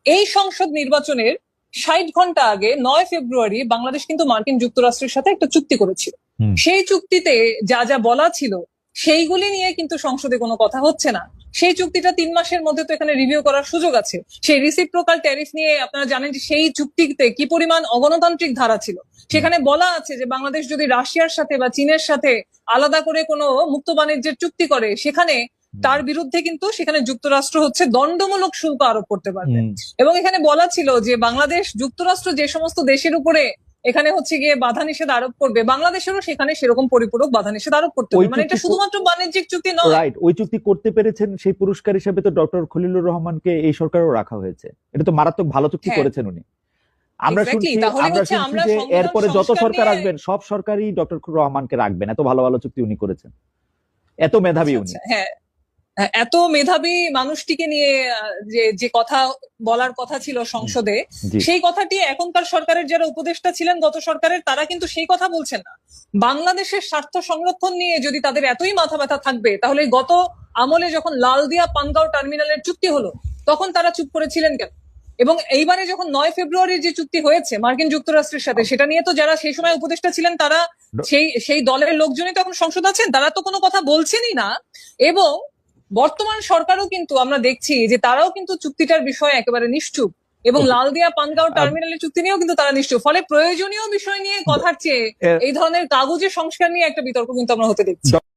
এই সংসদ নির্বাচনের 60 ঘন্টা আগে 9 ফেব্রুয়ারি বাংলাদেশ কিন্তু মার্কিন যুক্তরাষ্ট্রের সাথে একটা চুক্তি করেছিল। সেই চুক্তিতে যা যা বলা ছিল সেইগুলি নিয়ে কিন্তু সংসদে কোনো কথা হচ্ছে না। সেই চুক্তিটা 3 মাসের মধ্যে তো এখানে রিভিউ করার সুযোগ আছে। সেই রিসিপ্রোকাল ট্যারিফ নিয়ে আপনারা জানেন যে সেই চুক্তিতে কি পরিমাণ অগণতান্ত্রিক ধারা ছিল। সেখানে বলা আছে যে বাংলাদেশ যদি রাশিয়ার সাথে বা চীনের সাথে আলাদা করে কোনো মুক্ত বাণিজ্যের চুক্তি করে, সেখানে তার বিরুদ্ধে কিন্তু সেখানে যুক্তরাষ্ট্র হচ্ছে দণ্ডমূলক শুল্ক আরোপ করতে পারবে। এবং এখানে বলা ছিল যে বাংলাদেশ যুক্তরাষ্ট্র যে সমস্ত দেশের উপরে এখানে হচ্ছে গিয়ে বাধা নিষেধ আরোপ করবে, বাংলাদেশেরও সেখানে সেরকম পরিপূরক বাধা নিষেধ আরোপ করতে হবে। মানে এটা শুধুমাত্র বাণিজ্যিক চুক্তি নয়। রাইট, ওই চুক্তি করতে পেরেছেন, সেই পুরস্কার হিসেবে তো ডক্টর খলিলুর রহমানকে এই সরকারও রাখা হয়েছে। এটা তো মারাত্মক ভালো চুক্তি করেছেন উনি। আমরা শুনছি যে এরপরে যত সরকার আসবেন সব সরকারই ডক্টর রহমানকে রাখবেন, এত ভালো ভালো চুক্তি উনি করেছেন, এত মেধাবী উনি। হ্যাঁ, এত মেধাবী মানুষটিকে নিয়ে যে কথা বলার কথা ছিল সংসদে, সেই কথাটি এখনকার সরকারের যারা উপদেষ্টা ছিলেন গত সরকারের, তারা কিন্তু সেই কথা বলছেন না। বাংলাদেশের স্বার্থ সংরক্ষণ নিয়ে যদি তাদের এতই মাথা ব্যথা থাকবে, তাহলে গত আমলে যখন লালদিয়া পানগাঁও টার্মিনালের চুক্তি হলো তখন তারা চুপ করেছিলেন কেন? এবং এইবারে যখন 9 ফেব্রুয়ারির যে চুক্তি হয়েছে মার্কিন যুক্তরাষ্ট্রের সাথে, সেটা নিয়ে তো যারা সেই সময় উপদেষ্টা ছিলেন তারা সেই দলের লোকজনই তখন সংসদ আছেন, তারা তো কোনো কথা বলছেনই না। এবং বর্তমান সরকারও কিন্তু আমরা দেখছি যে তারাও কিন্তু চুক্তিটার বিষয়ে একেবারে নিশ্চুপ, এবং লালদিয়া পানগাঁও টার্মিনালের চুক্তি নিয়েও কিন্তু তারা নিশ্চুপ। ফলে প্রয়োজনীয় বিষয় নিয়ে কথার চেয়ে এই ধরনের কাগজের সংস্কার নিয়ে একটা বিতর্ক কিন্তু আমরা হতে দেখছি।